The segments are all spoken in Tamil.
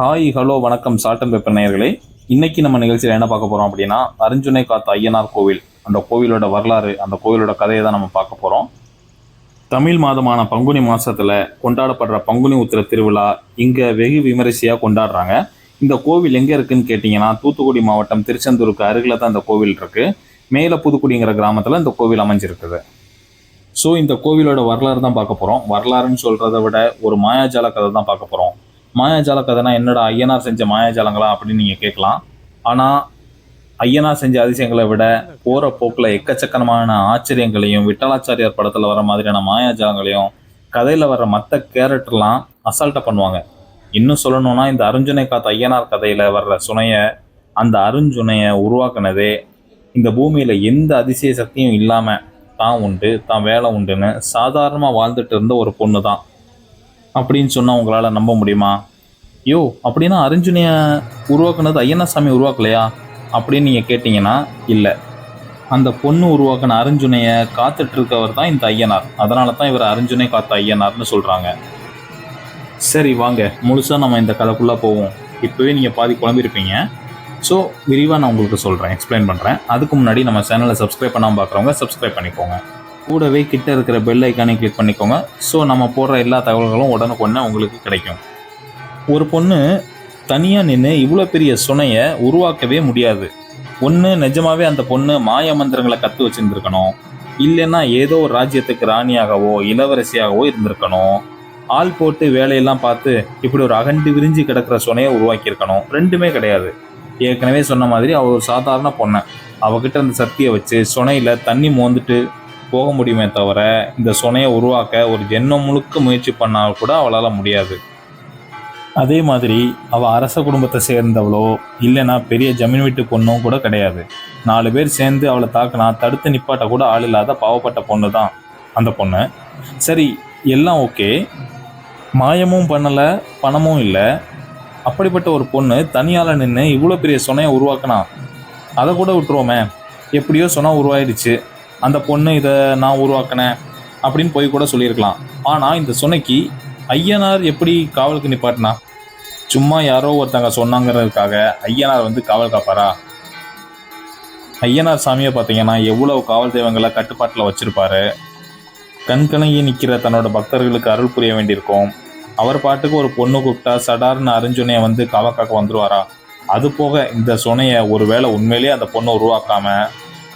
ஹாய் ஹலோ வணக்கம் சால்ட் அண்ட் பெப்பர் நேயர்களே. இன்னைக்கு நம்ம நிகழ்ச்சியில் என்ன பார்க்க போகிறோம் அப்படின்னா, அருஞ்சுனை காத்த ஐயனார் கோவில், அந்த கோவிலோட வரலாறு, அந்த கோவிலோட கதையை தான் நம்ம பார்க்க போகிறோம். தமிழ் மாதமான பங்குனி மாதத்தில் கொண்டாடப்படுற பங்குனி உத்திர திருவிழா இங்கே வெகு விமரிசையாக கொண்டாடுறாங்க. இந்த கோவில் எங்கே இருக்குதுன்னு கேட்டிங்கன்னா, தூத்துக்குடி மாவட்டம் திருச்செந்தூருக்கு அருகில் தான் இந்த கோவில் இருக்குது. மேலே புதுக்குடிங்கிற கிராமத்தில் இந்த கோவில் அமைஞ்சிருக்குது. ஸோ இந்த கோவிலோட வரலாறு தான் பார்க்க போகிறோம். வரலாறுன்னு சொல்கிறத விட ஒரு மாயாஜால கதை தான் பார்க்க போகிறோம். மாயாஜால கதைனா என்னடா ஐயனார் செஞ்ச மாயாஜாலங்களா அப்படின்னு நீங்கள் கேட்கலாம். ஆனால் ஐயனார் செஞ்ச அதிசயங்களை விட போகிற போக்கில் எக்கச்சக்கமான ஆச்சரியங்களையும் விட்டலாச்சாரியார் படத்தில் வர மாதிரியான மாயாஜாலங்களையும் கதையில் வர மற்ற கேரக்டர்லாம் அசால்ட்டாக பண்ணுவாங்க. இன்னும் சொல்லணும்னா இந்த அருஞ்சுனை காத்த ஐயனார் கதையில் வர்ற சுனையை, அந்த அருஞ்சுனையை உருவாக்குனதே இந்த பூமியில் எந்த அதிசய சக்தியும் இல்லாமல் தான் உண்டு, தான் வேலை உண்டுன்னு சாதாரணமாக வாழ்ந்துட்டு இருந்த ஒரு பொண்ணு தான் அப்படின்னு சொன்னால் உங்களால் நம்ப முடியுமா? யோ அப்படின்னா அருஞ்சுனையை உருவாக்குனது ஐயனார் சாமி உருவாக்கலையா அப்படின்னு நீங்கள் கேட்டிங்கன்னா இல்லை. அந்த பொண்ணு உருவாக்கின அருஞ்சுனையை காத்துட்ருக்கவர் தான் இந்த ஐயனார். அதனால தான் இவர் அருஞ்சுனை காத்த ஐயனார்னு சொல்கிறாங்க. சரி வாங்க முழுசாக நம்ம இந்த கதைக்குள்ளே போவோம். இப்போவே நீங்கள் பாதி குழம்பிருப்பீங்க. ஸோ விரிவாக நான் உங்களுக்கு சொல்கிறேன், எக்ஸ்பிளைன் பண்ணுறேன். அதுக்கு முன்னாடி நம்ம சேனலை சப்ஸ்கிரைப் பண்ணாமல் பார்க்குறவங்க சப்ஸ்கிரைப் பண்ணிக்கோங்க. கூடவே கிட்ட இருக்கிற பெல் ஐக்கானை கிளிக் பண்ணிக்கோங்க. ஸோ நம்ம போடுற எல்லா தகவல்களும் உடனுக்குடனே உங்களுக்கு கிடைக்கும். ஒரு பொண்ணு தனியாக நின்று இவ்வளோ பெரிய சுனையை உருவாக்கவே முடியாது. ஒன்று நிஜமாகவே அந்த பொண்ணு மாய மந்திரங்களை கற்று வச்சுருந்துருக்கணும், இல்லைன்னா ஏதோ ஒரு ராஜ்யத்துக்கு ராணியாகவோ இளவரசியாகவோ இருந்திருக்கணும். ஆள் போட்டு வேலையெல்லாம் பார்த்து இப்படி ஒரு அகண்டு விரிஞ்சு கிடக்கிற சுனையை உருவாக்கியிருக்கணும். ரெண்டுமே கிடையாது. ஏற்கனவே சொன்ன மாதிரி அவள் ஒரு சாதாரண பொண்ணை, அவகிட்ட அந்த சக்தியை வச்சு சுனையில் தண்ணி மோந்துட்டு போக முடியுமே தவிர இந்த சுனையை உருவாக்க ஒரு ஜென்மம் முழுக்க முயற்சி பண்ணால் கூட அவளால் முடியாது. அதே மாதிரி அவள் அரச குடும்பத்தை சேர்ந்தவளோ இல்லைன்னா பெரிய ஜமீன் வீட்டு பொண்ணும் கூட கிடையாது. 4 பேர் சேர்ந்து அவளை தாக்குனா தடுத்து நிப்பாட்ட கூட ஆள் இல்லாத பாவப்பட்ட பொண்ணு தான் அந்த பொண்ணு. சரி எல்லாம் ஓகே, மாயமும் பண்ணலை, பணமும் இல்லை. அப்படிப்பட்ட ஒரு பொண்ணு தனியால் நின்று இவ்வளோ பெரிய சுனையை உருவாக்கினா அதை கூட விட்டுருவோமே. எப்படியோ சொன்னா உருவாயிடுச்சு, அந்த பொண்ணு இதை நான் உருவாக்கினேன் அப்படின்னு போய் கூட சொல்லியிருக்கலாம். ஆனால் இந்த சுனைக்கு ஐயனார் எப்படி காவலுக்கு நிப்பாட்டினா? சும்மா யாரோ ஒருத்தங்க சொன்னாங்கிறதுக்காக ஐயனார் வந்து காவல் காப்பாரா? ஐயனார் சாமியை பார்த்தீங்கன்னா எவ்வளவு காவல் தெய்வங்களை கட்டுப்பாட்டில் வச்சுருப்பாரு. கண்கலங்கி நிற்கிற தன்னோட பக்தர்களுக்கு அருள் புரிய வேண்டியிருக்கும். அவர் பாட்டுக்கு ஒரு பொண்ணு கூப்பிட்டா சடார்னு அருஞ்சுனையை வந்து காக்க வந்துருவாரா? அது போக இந்த சுனையை ஒரு வேளை உண்மையிலேயே அந்த பொண்ணை உருவாக்காம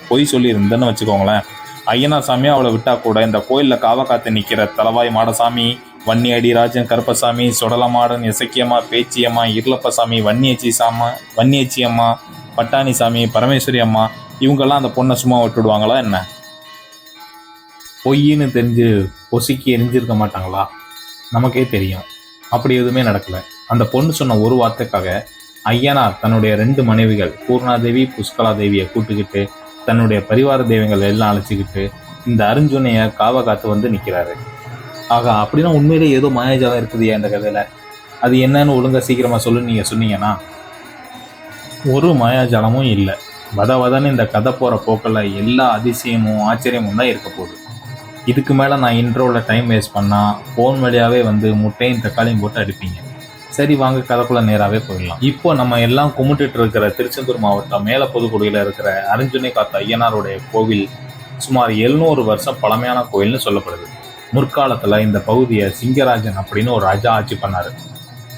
பொய் சொல்லியிருந்தேன்னு வச்சுக்கோங்களேன், ஐயனார் சாமியை அவளை விட்டா கூட இந்த கோயிலில் காத்து நிற்கிற தலவாய் மாடசாமி, வன்னி அடிராஜன் கருப்பசாமி, சுடலமாடன் இசக்கியம்மா, பேச்சியம்மா, இருளப்பசாமி, வன்னியச்சி அம்மா, பட்டாணி சாமி, பரமேஸ்வரி அம்மா, இவங்கெல்லாம் அந்த பொண்ணை சும்மா விட்டுடுவாங்களா என்ன? பொய்ன்னு தெரிஞ்சு பொசுக்கி எரிஞ்சிருக்க மாட்டாங்களா? நமக்கே தெரியும் அப்படி எதுவுமே நடக்கலை. அந்த பொண்ணு சொன்ன ஒரு வார்த்தைக்காக ஐயனார் தன்னுடைய 2 மனைவிகள் பூர்ணாதேவி புஷ்கலாதேவியை கூட்டுக்கிட்டு தன்னுடைய பரிவார தெய்வங்கள் எல்லாம் அழைச்சிக்கிட்டு இந்த அருஞ்சுனையை காத்து வந்து நிற்கிறாரு. ஆக அப்படின்னா உண்மையிலே ஏதோ மாயாஜாலம் இருக்குதுயா இந்த கதையில். அது என்னன்னு ஒழுங்காக சீக்கிரமாக சொல்லுன்னு நீங்கள் சொன்னீங்கன்னா, ஒரு மாயாஜாலமும் இல்லை. வதன்னு இந்த கதை போகிற போக்கில் எல்லா அதிசயமும் ஆச்சரியமும் தான் இருக்க போகுது. இதுக்கு மேலே நான் இன்ட்ரோவில் டைம் வேஸ்ட் பண்ணால் ஃபோன் வழியாகவே வந்து முட்டையும் தக்காளியும் போட்டு அடிப்பீங்க. சரி வாங்க கதைக்குள்ளே நேராகவே போயிடலாம். இப்போ நம்ம எல்லாம் கும்பிட்டுட்டு இருக்கிற திருச்செந்தூர் மாவட்டம் மேல புதுக்குடியில் இருக்கிற அருஞ்சுனை காத்த ஐயனாருடைய கோவில் சுமார் 700 வருஷம் பழமையான கோவில்னு சொல்லப்படுது. முற்காலத்தில் இந்த பகுதியை சிங்கராஜன் அப்படின்னு ஒரு ராஜா ஆட்சி பண்ணார்.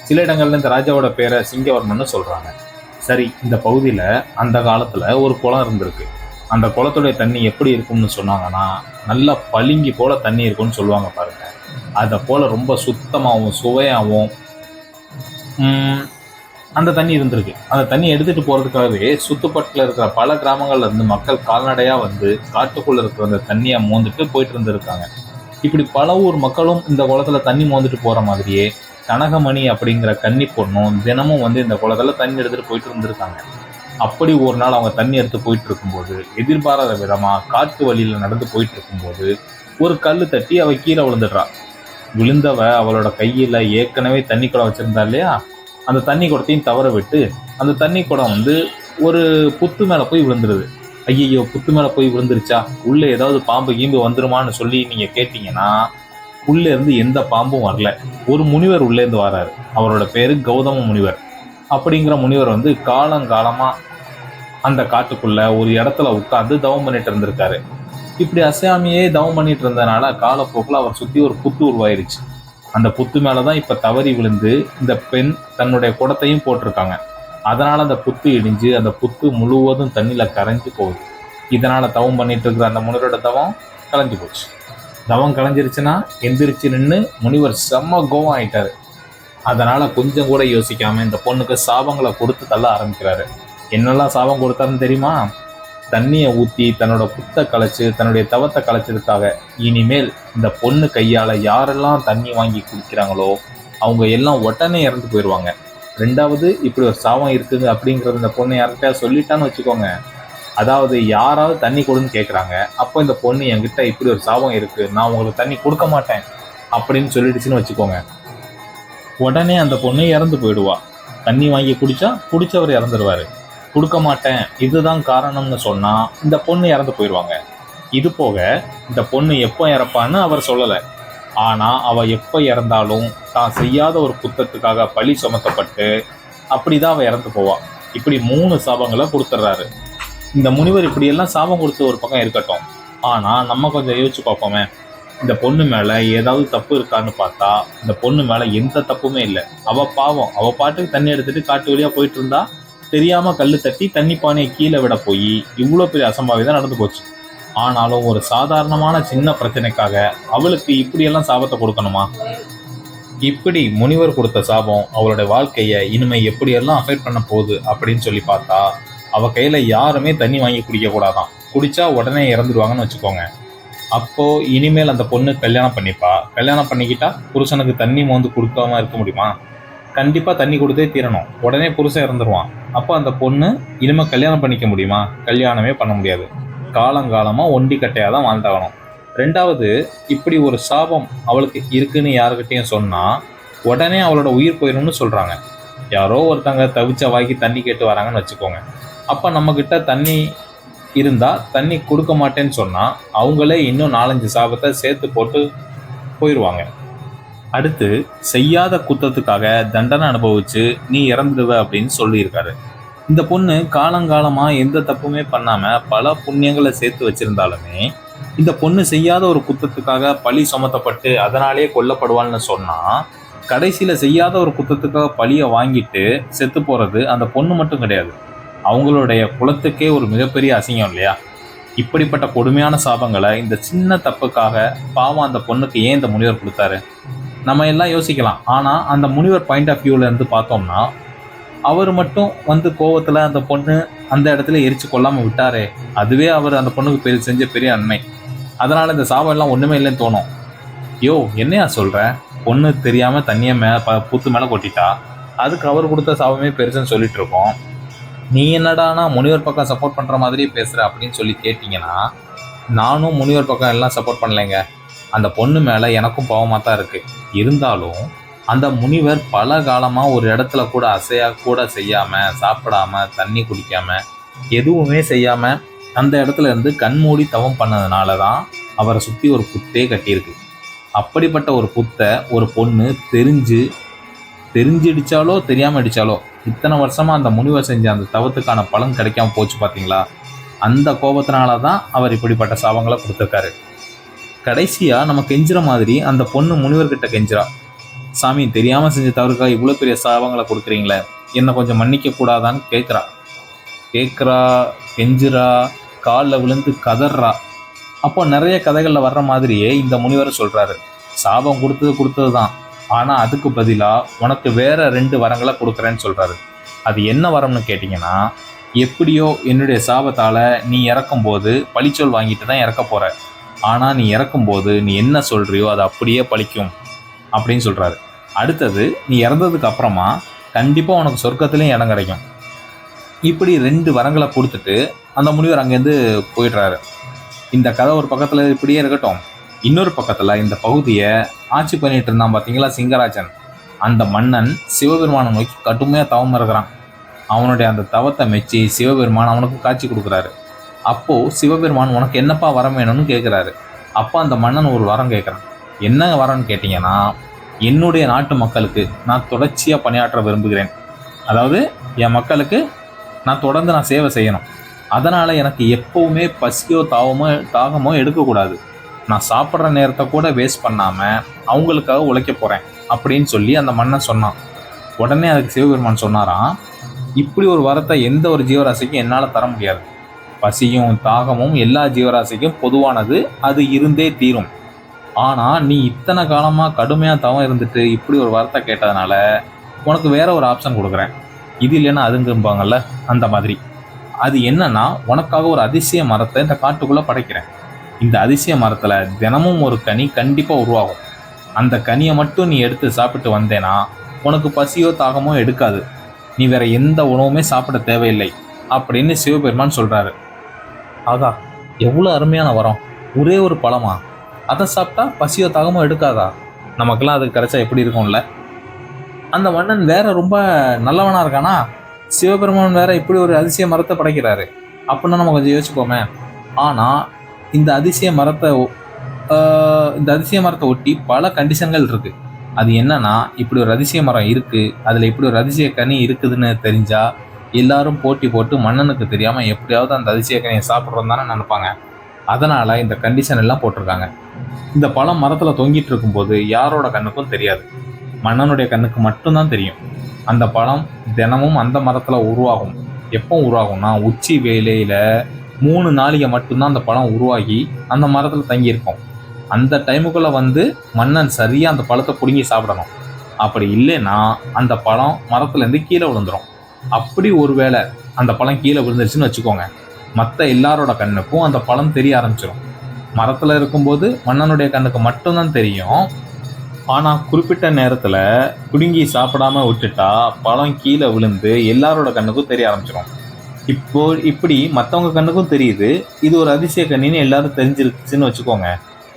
சில இடங்கள்ல இந்த ராஜாவோட பேரை சிங்கவர்மன்னு சொல்கிறாங்க. சரி, இந்த பகுதியில் அந்த காலத்தில் ஒரு குளம் இருந்திருக்கு. அந்த குளத்துடைய தண்ணி எப்படி இருக்கும்னு சொன்னாங்கன்னா, நல்லா பளிங்கி போல் தண்ணி இருக்கும்னு சொல்லுவாங்க பாருங்க. அதை போல் ரொம்ப சுத்தமாகவும் சுவையாகவும் அந்த தண்ணி இருந்திருக்கு. அந்த தண்ணி எடுத்துகிட்டு போகிறதுக்காகவே சுத்துப்பட்டில் இருக்கிற பல கிராமங்கள்ல இருந்து மக்கள் கால்நடையாக வந்து காட்டுக்குள்ளே இருக்கிற அந்த தண்ணியை மோந்துட்டு போயிட்டு இருந்திருக்காங்க. இப்படி பல ஊர் மக்களும் இந்த குளத்தில் தண்ணி மோந்துட்டு போகிற மாதிரியே கனகமணி அப்படிங்கிற கன்னி பொண்ணும் தினமும் வந்து இந்த குளத்தில் தண்ணி எடுத்துகிட்டு போயிட்டு இருந்திருக்காங்க. அப்படி ஒரு நாள் அவங்க தண்ணி எடுத்து போயிட்டு இருக்கும்போது எதிர்பாராத விதமாக காட்டு வழியில் நடந்து போயிட்டு இருக்கும்போது ஒரு கல் தட்டி அவள் கீழே விழுந்துடுறா. விழுந்தவ அவளோட கையில் ஏற்கனவே தண்ணி குடம் வச்சுருந்தா இல்லையா, அந்த தண்ணி குடத்தையும் தவற விட்டு அந்த தண்ணி குடம் வந்து ஒரு புத்து மேலே போய் விழுந்துருது. ஐயோ புத்து மேலே போய் விழுந்துருச்சா, உள்ளே ஏதாவது பாம்பு கீம்பு வந்துருமான்னு சொல்லி நீங்கள் கேட்டிங்கன்னா, உள்ளே இருந்து எந்த பாம்பும் வரல. ஒரு முனிவர் உள்ளே இருந்து வராரு. அவரோட பேரு கௌதம முனிவர். அப்படிங்கிற முனிவர் காலங்காலமா அந்த காட்டுக்குள்ள ஒரு இடத்துல உட்கார்ந்து தவம் பண்ணிட்டு இருந்திருக்காரு. இப்படி அசையாமையே தவம் பண்ணிட்டு இருந்ததுனால காலப்போக்கில் அவர் சுத்தி ஒரு புத்து உருவாயிருச்சு. அந்த புத்து மேலதான் இப்ப தவறி விழுந்து இந்த பெண் தன்னுடைய குடத்தையும் போட்டிருக்காங்க. அதனால அந்த புத்து இடிஞ்சு அந்த புத்து முழுவதும் தண்ணியில கரைஞ்சு போகுது. இதனால தவம் பண்ணிட்டு இருக்கிற அந்த முனிவரோட தவம் கலைஞ்சு போச்சு. தவம் கலைஞ்சிருச்சுன்னா எந்திரிச்சு நின்று முனிவர் செம்ம கோவம் ஆயிட்டாரு. அதனால கொஞ்சம் கூட யோசிக்காம இந்த பொண்ணுக்கு சாபங்களை கொடுத்து தள்ள ஆரம்பிக்கிறாரு. என்னெல்லாம் சாபம் கொடுத்தாருன்னு தெரியுமா? தண்ணியை ஊற்றி தன்னோட புத்தை கலைச்சு தன்னுடைய தவத்தை கலைச்சதுக்காக இனிமேல் இந்த பொண்ணு கையால் யாரெல்லாம் தண்ணி வாங்கி குடிக்கிறாங்களோ அவங்க எல்லாம் உடனே இறந்து போயிடுவாங்க. ரெண்டாவது, இப்படி ஒரு சாபம் இருக்குது அப்படிங்கிறது இந்த பொண்ணு யார்கிட்ட சொல்லிட்டான்னு வச்சுக்கோங்க. அதாவது யாராவது தண்ணி கொடுன்னு கேட்குறாங்க, அப்போ இந்த பொண்ணு என்கிட்ட இப்படி ஒரு சாபம் இருக்குது, நான் உங்களுக்கு தண்ணி கொடுக்க மாட்டேன் அப்படின்னு சொல்லிடுச்சுன்னு வச்சுக்கோங்க. உடனே அந்த பொண்ணு இறந்து போயிடுவா. தண்ணி வாங்கி குடிச்சவர் இறந்துடுவார். கொடுக்க மாட்டேன் இதுதான் காரணம்னு சொன்னால் இந்த பொண்ணு இறந்து போயிடுவாங்க. இது போக இந்த பொண்ணு எப்போ இறப்பான்னு அவர் சொல்லலை. ஆனால் அவள் எப்போ இறந்தாலும் தான் செய்யாத ஒரு குற்றத்துக்காக பழி சுமத்தப்பட்டு அப்படிதான் அவள் இறந்து போவாள். இப்படி 3 சாபங்களை கொடுத்துட்றாரு. இந்த முனிவர் இப்படியெல்லாம் சாபம் கொடுத்து ஒரு பக்கம் இருக்கட்டும், ஆனால் நம்ம கொஞ்சம் யோசிச்சு பார்ப்போமே. இந்த பொண்ணு மேலே ஏதாவது தப்பு இருக்கான்னு பார்த்தா இந்த பொண்ணு மேலே எந்த தப்புமே இல்லை. அவள் பாவம், அவள் பாட்டுக்கு தண்ணி எடுத்துட்டு காட்டு வழியாக போயிட்டு இருந்தா தெரியாமல் கல் தட்டி தண்ணி பானையை கீழே விட போய் இவ்வளோ பெரிய அசம்பாவிதம் நடந்து போச்சு. ஆனாலும் ஒரு சாதாரணமான சின்ன பிரச்சனைக்காக அவளுக்கு இப்படியெல்லாம் சாபத்தை கொடுக்கணுமா? இப்படி முனிவர் கொடுத்த சாபம் அவளுடைய வாழ்க்கையை இனிமே எப்படியெல்லாம் அஃபெக்ட் பண்ண போகுது அப்படின்னு சொல்லி பார்த்தா அவ கையில யாருமே தண்ணி வாங்கி குடிக்க கூடாதான். குடிச்சா உடனே இறந்துடுவாங்கன்னு வச்சுக்கோங்க. அப்போ இனிமேல் அந்த பொண்ணு கல்யாணம் பண்ணிப்பா. கல்யாணம் பண்ணிக்கிட்டா புருஷனுக்கு தண்ணி மோந்து கொடுக்காம இருக்க முடியுமா? கண்டிப்பா தண்ணி கொடுத்தே தீரணும். உடனே புருஷன் இறந்துருவான். அப்போ அந்த பொண்ணு இனிமே கல்யாணம் பண்ணிக்க முடியுமா? கல்யாணமே பண்ண முடியாது. காலங்காலமா ஒண்டி கட்டையா தான் வாழ்ந்தாகணும். ரெண்டாவது, இப்படி ஒரு சாபம் அவளுக்கு இருக்குன்னு யாருக்கிட்டையும் சொன்னா உடனே அவளோட உயிர் போயிடும்னு சொல்றாங்க. யாரோ ஒருத்தங்க தவிச்ச வாங்கி தண்ணி கேட்டு வராங்கன்னு வச்சுக்கோங்க. அப்ப நம்ம கிட்ட தண்ணி இருந்தா தண்ணி கொடுக்க மாட்டேன்னு சொன்னா அவங்களே இன்னும் 4-5 சாபத்தை சேர்த்து போட்டு போயிடுவாங்க. அடுத்து, செய்யாத குற்றத்துக்காக தண்டனை அனுபவிச்சு நீ இறந்துடுவ அப்படின்னு சொல்லியிருக்காரு. இந்த பொண்ணு காலங்காலமா எந்த தப்புமே பண்ணாம பல புண்ணியங்களை சேர்த்து வச்சிருந்தாலுமே இந்த பொண்ணு செய்யாத ஒரு குற்றத்துக்காக பழி சுமத்தப்பட்டு அதனாலே கொல்லப்படுவாள்னு சொன்னா கடைசியில செய்யாத ஒரு குற்றத்துக்காக பழியை வாங்கிட்டு செத்து போறது அந்த பொண்ணு மட்டும் கிடையாது, அவங்களுடைய குலத்துக்கே ஒரு மிகப்பெரிய அசிங்கம் இல்லையா? இப்படிப்பட்ட கொடுமையான சாபங்களை இந்த சின்ன தப்புக்காக பாவம் அந்த பொண்ணுக்கு ஏன் இந்த முனிவர் கொடுத்தாரு? நம்ம எல்லாம் யோசிக்கலாம். ஆனால் அந்த முனிவர் பாயிண்ட் ஆஃப் வியூவில் இருந்து பார்த்தோம்னா அவர் மட்டும் கோவத்தில் அந்த பொண்ணு அந்த இடத்துல எரிச்சு கொல்லாமல் விட்டாரே, அதுவே அவர் அந்த பொண்ணுக்கு செஞ்ச பெரிய நன்மை. அதனால் இந்த சாபம் எல்லாம் ஒன்றுமே இல்லைன்னு தோணும். யோ, என்னையா சொல்கிற? பொண்ணு தெரியாமல் தண்ணியை புத்து மேலே கொட்டிட்டா அதுக்கு அவர் கொடுத்த சாபமே பெருசுன்னு சொல்லிட்டு இருக்கோம். நீ என்னடானா முனிவர் பக்கம் சப்போர்ட் பண்ணுற மாதிரியே பேசுகிற அப்படின்னு சொல்லி கேட்டிங்கன்னா, நானும் முனிவர் பக்கம் எல்லாம் சப்போர்ட் பண்ணலைங்க. அந்த பொண்ணு மேலே எனக்கும் பாவமாக தான் இருக்குது. இருந்தாலும் அந்த முனிவர் பல காலமாக ஒரு இடத்துல கூட அசையாக கூட செய்யாமல், சாப்பிடாமல், தண்ணி குடிக்காமல், எதுவுமே செய்யாமல் அந்த இடத்துல இருந்து கண்மூடி தவம் பண்ணதுனால தான் அவரை சுற்றி ஒரு புத்தே கட்டியிருக்கு. அப்படிப்பட்ட ஒரு புத்தை ஒரு பொண்ணு தெரிஞ்சு அடித்தாலோ தெரியாமல் அடித்தாலோ இத்தனை வருஷமாக அந்த முனிவர் செஞ்ச அந்த தவத்துக்கான பலன் கிடைக்காம போச்சு பார்த்தீங்களா? அந்த கோபத்தினால தான் அவர் இப்படிப்பட்ட சாபங்களை கொடுத்துருக்காரு. கடைசியாக நம்ம கெஞ்சுற மாதிரி அந்த பொண்ணு முனிவர்கிட்ட கெஞ்சுறா. சாமி, தெரியாமல் செஞ்ச தவறுக்காக இவ்வளோ பெரிய சாபங்களை கொடுக்குறீங்களே, என்னை கொஞ்சம் மன்னிக்க கூடாதான்னு கேட்குறா, கெஞ்சுறா, காலில் விழுந்து கதறா. அப்போ நிறைய கதைகளில் வர்ற மாதிரியே இந்த முனிவர் சொல்கிறாரு, சாபம் கொடுத்தது தான், ஆனால் அதுக்கு பதிலாக உனக்கு வேற 2 வரங்களை கொடுக்குறேன்னு சொல்கிறாரு. அது என்ன வரம்னு கேட்டிங்கன்னா, எப்படியோ என்னுடைய சாபத்தால் நீ இறக்கும்போது பழிச்சொல் வாங்கிட்டு தான் இறக்க போகிற, ஆனால் நீ இறக்கும்போது நீ என்ன சொல்கிறியோ அது அப்படியே பழிக்கும் அப்படின்னு சொல்கிறாரு. அடுத்தது, நீ இறந்ததுக்கு அப்புறமா கண்டிப்பாக உனக்கு சொர்க்கத்துலேயும் இடம் கிடைக்கும். இப்படி 2 வரங்களை கொடுத்துட்டு அந்த முனிவர் அங்கேருந்து போயிடுறாரு. இந்த கதை ஒரு பக்கத்தில் இப்படியே இருக்கட்டும். இன்னொரு பக்கத்தில் இந்த பகுதியை ஆட்சி பண்ணிட்டு இருந்தான் பார்த்தீங்களா சிங்கராஜன், அந்த மன்னன் சிவபெருமானை நோக்கி கடுமையாக தவம் இருக்கிறான். அவனுடைய அந்த தவத்தை மெச்சி சிவபெருமான் அவனுக்கு காட்சி கொடுக்குறாரு. அப்போது சிவபெருமான் உனக்கு என்னப்பா வரம் வேணும்னு கேட்குறாரு. அப்போ அந்த மன்னன் ஒரு வரம் கேட்குறான். என்ன வரன்னு கேட்டிங்கன்னா, என்னுடைய நாட்டு மக்களுக்கு நான் தொடர்ச்சியாக பணியாற்ற விரும்புகிறேன். அதாவது என் மக்களுக்கு நான் சேவை செய்யணும். அதனால் எனக்கு எப்போவுமே பசியோ தாகமோ எடுக்கக்கூடாது. நான் சாப்பிட்ற நேரத்தை கூட வேஸ்ட் பண்ணாமல் அவங்களுக்காக உழைக்க போகிறேன் அப்படின்னு சொல்லி அந்த மன்னன் சொன்னான். உடனே அதுக்கு சிவபெருமான் சொன்னாராம், இப்படி ஒரு வரத்தை எந்த ஒரு ஜீவராசிக்கும் என்னால் தர முடியாது. பசியும் தாகமும் எல்லா ஜீவராசிக்கும் பொதுவானது, அது இருந்தே தீரும். ஆனால் நீ இத்தனை காலமாக கடுமையாக தவம் இருந்துட்டு இப்படி ஒரு வரத்தை கேட்டதுனால உனக்கு வேற ஒரு ஆப்ஷன் கொடுக்குறேன். இது இல்லைன்னா அதுங்கும்பாங்கல்ல, அந்த மாதிரி. அது என்னன்னா, உனக்காக ஒரு அதிசய மரத்தை இந்த காட்டுக்குள்ளே படைக்கிறேன். இந்த அதிசய மரத்தில் தினமும் ஒரு கனி கண்டிப்பாக உருவாகும். அந்த கனியை மட்டும் நீ எடுத்து சாப்பிட்டு வந்தேன்னா உனக்கு பசியோ தாகமோ எடுக்காது. நீ வேற எந்த உணவுமே சாப்பிட தேவையில்லை அப்படின்னு சிவபெருமான் சொல்கிறாரு. ஆகா, எவ்வளோ அருமையான வரம்! ஒரே ஒரு பழமா? அதை சாப்பிட்டா பசியோ தாகமோ எடுக்காதா? நமக்கெல்லாம் அது கிடைச்சா எப்படி இருக்கும்ல? அந்த மன்னன் வேற ரொம்ப நல்லவனா இருக்கானா? சிவபெருமான் வேற இப்படி ஒரு அதிசய மரத்தை படைக்கிறாரு அப்படின்னா நம்ம கொஞ்சம் யோசிப்போமே. ஆனால் இந்த அதிசய மரத்தை ஒட்டி பல கண்டிஷன்கள் இருக்கு. அது என்னன்னா, இப்படி ஒரு அதிசய மரம் இருக்கு, அதில் இப்படி ஒரு அதிசய கனி இருக்குதுன்னு தெரிஞ்சா எல்லாரும் போட்டி போட்டு மன்னனுக்கு தெரியாமல் எப்படியாவது அந்த அதிசய கனியை சாப்பிட்றோம் தானே நினைப்பாங்க. அதனால் இந்த கண்டிஷன் எல்லாம் போட்டிருக்காங்க. இந்த பழம் மரத்தில் தொங்கிட்டு இருக்கும்போது யாரோட கண்ணுக்கும் தெரியாது, மன்னனுடைய கண்ணுக்கு மட்டும்தான் தெரியும். அந்த பழம் தினமும் அந்த மரத்தில் உருவாகும். எப்போ உருவாகும்னா, உச்சி வேலையில் 3 நாளிகை மட்டும்தான் அந்த பழம் உருவாகி அந்த மரத்தில் தங்கியிருக்கும். அந்த டைமுக்குள்ளே வந்து மன்னன் சரியாக அந்த பழத்தை பிடுங்கி சாப்பிடணும். அப்படி இல்லைன்னா அந்த பழம் மரத்துலேருந்து கீழே விழுந்துடும். அப்படி ஒருவேளை அந்த பழம் கீழே விழுந்துருச்சுன்னு வச்சுக்கோங்க, மற்ற எல்லாரோட கண்ணுக்கும் அந்த பழம் தெரிய ஆரம்பிச்சிடும். மரத்தில் இருக்கும்போது மன்னனுடைய கண்ணுக்கு மட்டும்தான் தெரியும். ஆனால் குறிப்பிட்ட நேரத்தில் பிடுங்கி சாப்பிடாம விட்டுட்டா பழம் கீழே விழுந்து எல்லாரோட கண்ணுக்கும் தெரிய ஆரம்பிச்சிடும். இப்படி மற்றவங்க கண்ணுக்கும் தெரியுது, இது ஒரு அதிசய கண்ணின்னு எல்லாரும் தெரிஞ்சிருச்சுன்னு வச்சுக்கோங்க.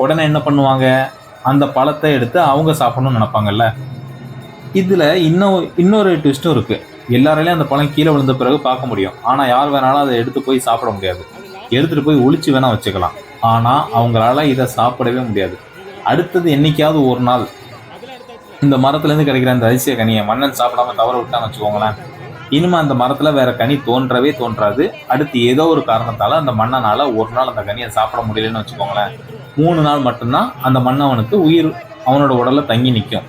உடனே என்ன பண்ணுவாங்க, அந்த பழத்தை எடுத்து அவங்க சாப்பிடணும்னு நினைப்பாங்கல்ல. இதில் இன்னொரு ட்விஸ்ட்டும் இருக்குது. எல்லாராலையும் அந்த பழம் கீழே விழுந்த பிறகு பார்க்க முடியும், ஆனால் யார் வேணாலும் அதை எடுத்து போய் சாப்பிட முடியாது. எடுத்துகிட்டு போய் ஒளிச்சு வேணால் வச்சுக்கலாம், ஆனால் அவங்களால இதை சாப்பிடவே முடியாது. அடுத்தது என்னைக்காவது ஒரு நாள் இந்த மரத்துலேருந்து கிடைக்கிற அந்த அதிசய கனியை மன்னன் சாப்பிடாம தவற விட்டான்னு வச்சுக்கோங்களேன், இனிமே அந்த மரத்தில் வேற கனி தோன்றவே தோன்றாது. அடுத்து ஏதோ ஒரு காரணத்தால் அந்த மன்னனால் ஒரு நாள் அந்த கனியை சாப்பிட முடியலன்னு வச்சுக்கோங்களேன், 3 நாள் மட்டும்தான் அந்த மன்னவனுக்கு உயிர் அவனோட உடலில் தங்கி நிற்கும்.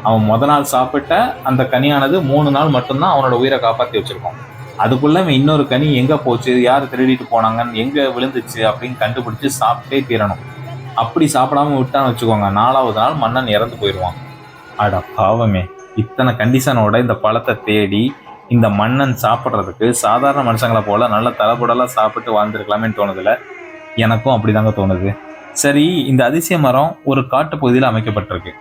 அவன் நாள் சாப்பிட்ட அந்த கனியானது 3 நாள் மட்டும்தான் அவனோட உயிரை காப்பாற்றி வச்சிருக்கோம். அதுக்குள்ள இன்னொரு கனி எங்கே போச்சு, யார் திருடிட்டு போனாங்கன்னு, எங்கே விழுந்துச்சு அப்படின்னு கண்டுபிடிச்சு சாப்பிட்டே தீரணும். அப்படி சாப்பிடாம விட்டான்னு வச்சுக்கோங்க, 4வது நாள் மன்னன் இறந்து போயிடுவான். அட பாவமே, இத்தனை கண்டிஷனோட இந்த பழத்தை தேடி இந்த மன்னன் சாப்பிட்றதுக்கு சாதாரண மனுஷங்களை போல நல்ல தலைப்புடலாம் சாப்பிட்டு வாழ்ந்துருக்கலாமேன்னு தோணுதில்ல? எனக்கும் அப்படிதாங்க தோணுது. சரி, இந்த அதிசய மரம் ஒரு காட்டு பகுதியில் அமைக்கப்பட்டிருக்கு.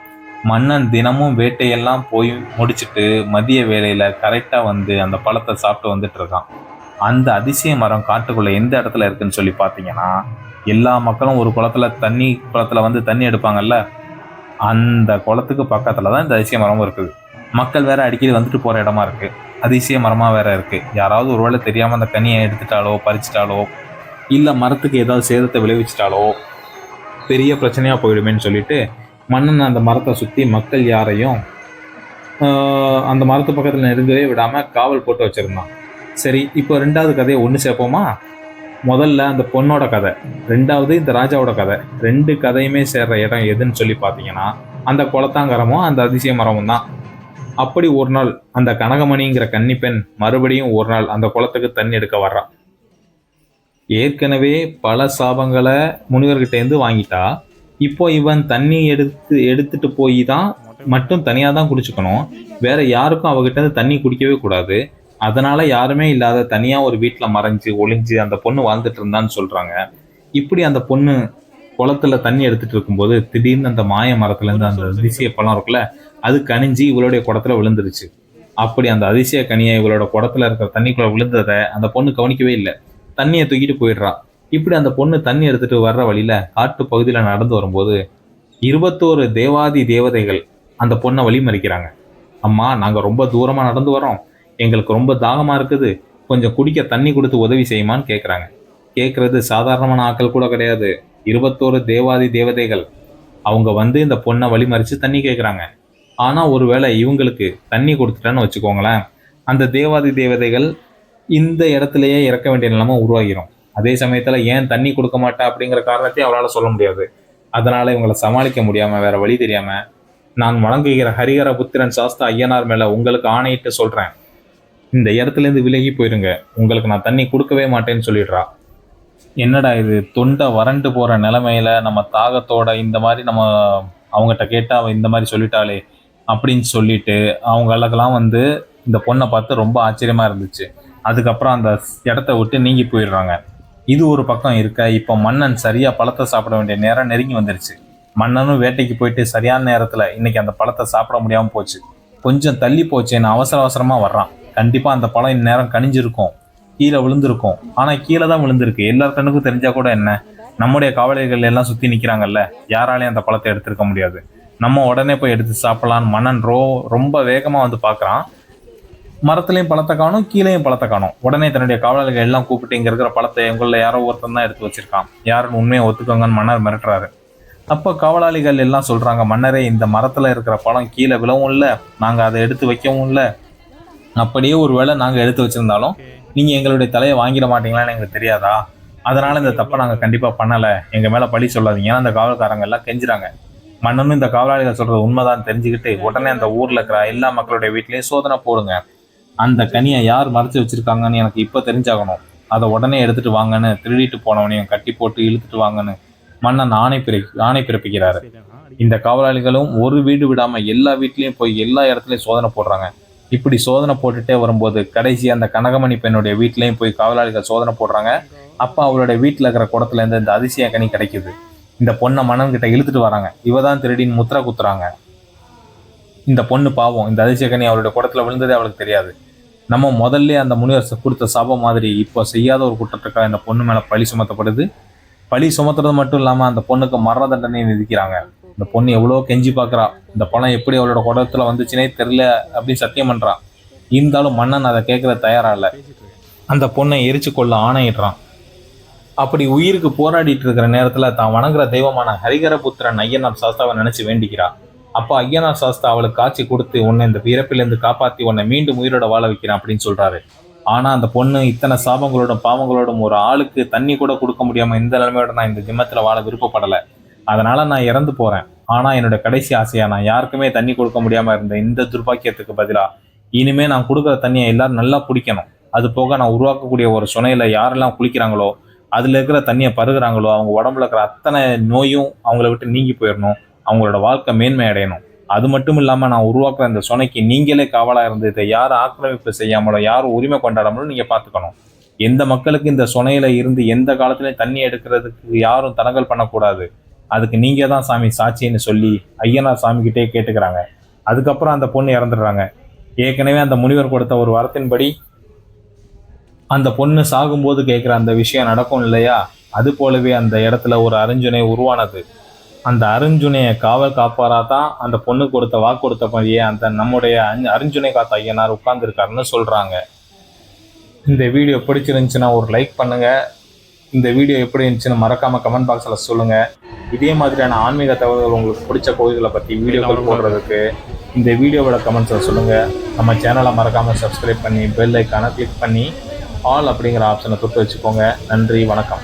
மன்னன் தினமும் வேட்டையெல்லாம் போய் முடிச்சுட்டு மதிய வேளையில் கரெக்டாக வந்து அந்த பழத்தை சாப்பிட்டு வந்துட்டு இருக்கான். அந்த அதிசய மரம் காட்டுக்குள்ளே எந்த இடத்துல இருக்குன்னு சொல்லி பார்த்தீங்கன்னா, எல்லா மக்களும் ஒரு குளத்தில் வந்து தண்ணி எடுப்பாங்கல்ல, அந்த குளத்துக்கு பக்கத்தில் தான் இந்த அதிசய மரமும் இருக்குது. மக்கள் வேற அடிக்கடி வந்துட்டு போகிற இடமா இருக்குது, அதிசய மரமாக வேற இருக்குது. யாராவது ஒருவேளை தெரியாமல் அந்த கனியை எடுத்துட்டாலோ பறிச்சிட்டாலோ இல்லை மரத்துக்கு ஏதாவது சேதத்தை விளைவிச்சிட்டாலோ பெரிய பிரச்சனையாக போயிடுமேன்னு சொல்லிட்டு மன்னன் அந்த மரத்தை சுற்றி மக்கள் யாரையும் அந்த மரத்து பக்கத்தில் நெருங்கவே விடாமல் காவல் போட்டு வச்சுருந்தான். சரி, இப்போ 2வது கதையை ஒன்று சேர்ப்போமா? முதல்ல அந்த பொண்ணோட கதை, 2வது இந்த ராஜாவோட கதை. 2 கதையுமே சேர்ற இடம் எதுன்னு சொல்லி பார்த்தீங்கன்னா, அந்த குளத்தாங்கரமும் அந்த அதிசய மரமும் தான். அப்படி ஒரு நாள் அந்த கனகமணிங்கிற கன்னிப்பெண் மறுபடியும் ஒரு நாள் அந்த குளத்துக்கு தண்ணி எடுக்க வர்றான். ஏற்கனவே பல சாபங்களை முனிவர்கிட்டேருந்து வாங்கிட்டா. இப்போ இவன் தண்ணி எடுத்துட்டு போய் தான் மட்டும் தனியாக தான் குடிச்சுக்கணும், வேற யாருக்கும் அவகிட்ட தண்ணி குடிக்கவே கூடாது. அதனால யாருமே இல்லாத தனியாக ஒரு வீட்டில் மறைஞ்சு ஒளிஞ்சு அந்த பொண்ணு வாழ்ந்துட்டு இருந்தான்னு சொல்றாங்க. இப்படி அந்த பொண்ணு குளத்துல தண்ணி எடுத்துட்டு இருக்கும்போது திடீர்னு அந்த மாய மரத்துலேருந்து அந்த அதிசய பழம் இருக்குல்ல, அது கனிஞ்சு இவளுடைய குடத்துல விழுந்துருச்சு. அப்படி அந்த அதிசய கனியை இவளோட குடத்துல இருக்கிற தண்ணிக்குள்ள விழுந்ததை அந்த பொண்ணு கவனிக்கவே இல்லை, தண்ணியை தூக்கிட்டு போயிடுறா. இப்படி அந்த பொண்ணு தண்ணி எடுத்துட்டு வர்ற வழியில காட்டு பகுதியில் நடந்து வரும்போது 21 தேவாதி தேவதைகள் அந்த பொண்ணை வழிமறிக்கிறாங்க. அம்மா, நாங்கள் ரொம்ப தூரமாக நடந்து வரோம், எங்களுக்கு ரொம்ப தாகமாக இருக்குது, கொஞ்சம் குடிக்க தண்ணி கொடுத்து உதவி செய்யுமான்னு கேட்குறாங்க. கேட்குறது சாதாரணமான ஆட்கள் கூட கிடையாது, 21 தேவாதி தேவதைகள். அவங்க வந்து இந்த பொண்ணை வழிமறித்து தண்ணி கேட்குறாங்க. ஆனால் ஒருவேளை இவங்களுக்கு தண்ணி கொடுத்துட்டேன்னு வச்சுக்கோங்களேன், அந்த தேவாதி தேவதைகள் இந்த இடத்துலையே இறக்க வேண்டிய நிலைமை உருவாகிடும். அதே சமயத்தில் ஏன் தண்ணி கொடுக்க மாட்டா அப்படிங்கிற காரணத்தையும் அவரால் சொல்ல முடியாது. அதனால் இவங்களை சமாளிக்க முடியாமல் வேறு வழி தெரியாமல், நான் வணங்குகிற ஹரிஹர புத்திரன் சாஸ்தா ஐயனார் மேலே உங்களுக்கு ஆணையிட்டு சொல்கிறேன், இந்த இடத்துலேருந்து விலகி போயிருங்க, உங்களுக்கு நான் தண்ணி கொடுக்கவே மாட்டேன்னு சொல்லிடுறா. என்னடா இது, தொண்டை வறண்டு போகிற நிலைமையில நம்ம தாகத்தோட இந்த மாதிரி நம்ம அவங்ககிட்ட கேட்டால் இந்த மாதிரி சொல்லிட்டாலே அப்படின்னு சொல்லிட்டு அவங்களுக்கெல்லாம் வந்து இந்த பொண்ணை பார்த்து ரொம்ப ஆச்சரியமாக இருந்துச்சு. அதுக்கப்புறம் அந்த இடத்த விட்டு நீங்கி போயிடுறாங்க. இது ஒரு பக்கம் இருக்க, இப்போ மன்னன் சரியாக பழத்தை சாப்பிட வேண்டிய நேரம் நெருங்கி வந்துருச்சு. மன்னனும் வேட்டைக்கு போயிட்டு சரியான நேரத்தில் இன்னைக்கு அந்த பழத்தை சாப்பிட முடியாமல் போச்சு. கொஞ்சம் தள்ளி போச்சேன்னு அவசரமாக வர்றான். கண்டிப்பாக அந்த பழம் இந்நேரம் கனிஞ்சிருக்கும், கீழே விழுந்திருக்கும். ஆனால் கீழே தான் விழுந்திருக்கு. எல்லார் கண்ணுக்கும் தெரிஞ்சால் கூட என்ன, நம்முடைய காவலர்கள் எல்லாம் சுற்றி நிற்கிறாங்கல்ல, யாராலையும் அந்த பழத்தை எடுத்திருக்க முடியாது. நம்ம உடனே போய் எடுத்து சாப்பிடலான்னு மன்னன் ரொம்ப வேகமாக வந்து பார்க்குறான். மரத்துலையும் பழத்தை காணும், கீழேயும் பழத்தை காணும். உடனே தன்னுடைய காவலர்கள் எல்லாம் கூப்பிட்டு இங்கே இருக்கிற பழத்தை எங்களில் யாரோ ஒருத்தன் தான் எடுத்து வச்சிருக்கான், யாருன்னு உண்மையை ஒத்துக்கோங்கன்னு மன்னர் மிரட்டுறாரு. அப்போ காவலாளிகள் எல்லாம் சொல்கிறாங்க, மன்னரே இந்த மரத்தில் இருக்கிற பழம் கீழே விழவும் இல்லை, நாங்கள் அதை எடுத்து வைக்கவும் இல்லை. அப்படியே ஒரு வேளை நாங்கள் எடுத்து வச்சுருந்தாலும் நீங்கள் எங்களுடைய தலையை வாங்கிட மாட்டீங்களான்னு எங்களுக்கு தெரியாதா? அதனால் இந்த தப்பை நாங்கள் கண்டிப்பாக பண்ணலை, எங்கள் மேலே பழி சொல்லாதீங்க. ஏன்னா அந்த காவல்காரங்க எல்லாம் கெஞ்சுறாங்க. மன்னனும் இந்த காவலாளிகள் சொல்கிறது உண்மைதான் தெரிஞ்சுக்கிட்டு உடனே அந்த ஊரில் இருக்கிற எல்லா மக்களுடைய வீட்லேயும் சோதனை போடுங்க. அந்த கனியை யார் மறைச்சி வச்சுருக்காங்கன்னு எனக்கு இப்போ தெரிஞ்சாகணும். அதை உடனே எடுத்துகிட்டு வாங்கன்னு திருடிட்டு போனவனையும் கட்டி போட்டு இழுத்துட்டு வாங்கன்னு மன்னன் ஆணை பிறப்பிக்கிறாரு. இந்த காவலாளிகளும் ஒரு வீடு விடாமல் எல்லா வீட்லேயும் போய் எல்லா இடத்துலையும் சோதனை போடுறாங்க. இப்படி சோதனை போட்டுகிட்டே வரும்போது கடைசி அந்த கனகமணி பெண்ணுடைய வீட்லேயும் போய் காவலாளிகள் சோதனை போடுறாங்க. அப்போ அவளுடைய வீட்டில் இருக்கிற குடத்துலேருந்து இந்த அதிசய கனி கிடைக்குது. இந்த பொண்ணை மன்னன்கிட்ட இழுத்துட்டு வராங்க. இவ தான் திருடின்னு முத்திரை குத்துறாங்க. இந்த பொண்ணு பாவம், இந்த அதிசய கனி அவளுடைய குடத்தில் விழுந்ததே அவளுக்கு தெரியாது. நம்ம முதல்ல அந்த முனிவர் கொடுத்த சாபம் மாதிரி இப்போ செய்யாத ஒரு குற்றத்துக்காக இந்த பொண்ணு மேலே பழி சுமத்தப்படுது. பழி சுமத்துறது மட்டும் இல்லாமல் அந்த பொண்ணுக்கு மரண தண்டனை விதிக்கிறாங்க. இந்த பொண்ணு எவ்வளோ கெஞ்சி பார்க்குறா, இந்த பழம் எப்படி அவளோட குடத்துல வந்துச்சுனே தெரியல அப்படின்னு சத்தியம் பண்ணுறான். இருந்தாலும் மன்னன் அதை கேட்குற தயாரா இல்லை. அந்த பொண்ணை எரிச்சு கொள்ள ஆணையிடுறான். அப்படி உயிருக்கு போராடிட்டு இருக்கிற நேரத்தில் தான் வணங்குற தெய்வமான ஹரிஹர புத்திரன் ஐயனார் சாஸ்தாவை நினைச்சு வேண்டிக்கிறா. அப்போ ஐயனார் சாஸ்தா அவளுக்கு காட்சி கொடுத்து உன்னை இந்த பிறப்பிலிருந்து காப்பாற்றி உன்னை மீண்டும் உயிரோட வாழ வைக்கிறான் அப்படின்னு சொல்றாரு. ஆனால் அந்த பொண்ணு இத்தனை சாபங்களோடும் பாவங்களோடும் ஒரு ஆளுக்கு தண்ணி கூட கொடுக்க முடியாமல் இந்த நிலைமையோட நான் இந்த ஜிம்மத்தில் வாழ விருப்பப்படலை, அதனால நான் இறந்து போறேன். ஆனால் என்னோட கடைசி ஆசையா நான் யாருக்குமே தண்ணி கொடுக்க முடியாமல் இருந்த இந்த துர்பாக்கியத்துக்கு பதிலாக இனிமே நான் கொடுக்குற தண்ணியை எல்லாரும் நல்லா குடிக்கணும். அது போக நான் உருவாக்கக்கூடிய ஒரு சுனையில யாரெல்லாம் குளிக்கிறாங்களோ அதில் இருக்கிற தண்ணியை பருகுறாங்களோ அவங்க உடம்புல இருக்கிற அத்தனை நோயும் அவங்கள விட்டு நீங்கி போயிடணும், அவங்களோட வாழ்க்கை மேன்மை அடையணும். அது மட்டும் இல்லாமல் நான் உருவாக்குற இந்த சுனைக்கு நீங்களே காவலாக இருந்து இதை யாரும் ஆக்கிரமிப்பு செய்யாமலோ யாரும் உரிமை கொண்டாடாமலும் நீங்கள் பார்த்துக்கணும். எந்த மக்களுக்கு இந்த சுனையில இருந்து எந்த காலத்துலையும் தண்ணி எடுக்கிறதுக்கு யாரும் தடங்கல் பண்ணக்கூடாது, அதுக்கு நீங்கள் தான் சாமி சாட்சின்னு சொல்லி ஐயனார் சாமிக்கிட்டே கேட்டுக்கிறாங்க. அதுக்கப்புறம் அந்த பொண்ணு இறந்துடுறாங்க. ஏற்கனவே அந்த முனிவர் கொடுத்த ஒரு வரத்தின்படி அந்த பொண்ணு சாகும்போது கேட்குற அந்த விஷயம் நடக்கும் இல்லையா, அது போலவே அந்த இடத்துல ஒரு அருஞ்சுனை உருவானது. அந்த அருஞ்சுனையை காவல் காப்பாராக தான் அந்த பொண்ணு கொடுத்த வாக்கு கொடுத்தபடியே அந்த நம்முடைய அருஞ்சுனை காத்த ஐயனார் உட்கார்ந்துருக்காருன்னு சொல்கிறாங்க. இந்த வீடியோ பிடிச்சிருந்துச்சுன்னா ஒரு லைக் பண்ணுங்கள். இந்த வீடியோ எப்படி இருந்துச்சுன்னு மறக்காமல் கமெண்ட் பாக்ஸில் சொல்லுங்கள். இதே மாதிரியான ஆன்மீக தகவல்கள் உங்களுக்கு பிடிச்ச கோயில்களை பற்றி வீடியோக்கள் போடுறதுக்கு இந்த வீடியோவோட கமெண்ட்ஸில் சொல்லுங்கள். நம்ம சேனலை மறக்காமல் சப்ஸ்கிரைப் பண்ணி பெல் ஐக்கானை கிளிக் பண்ணி ஆல் அப்படிங்கிற ஆப்ஷனை தொட்டு வச்சுக்கோங்க. நன்றி, வணக்கம்.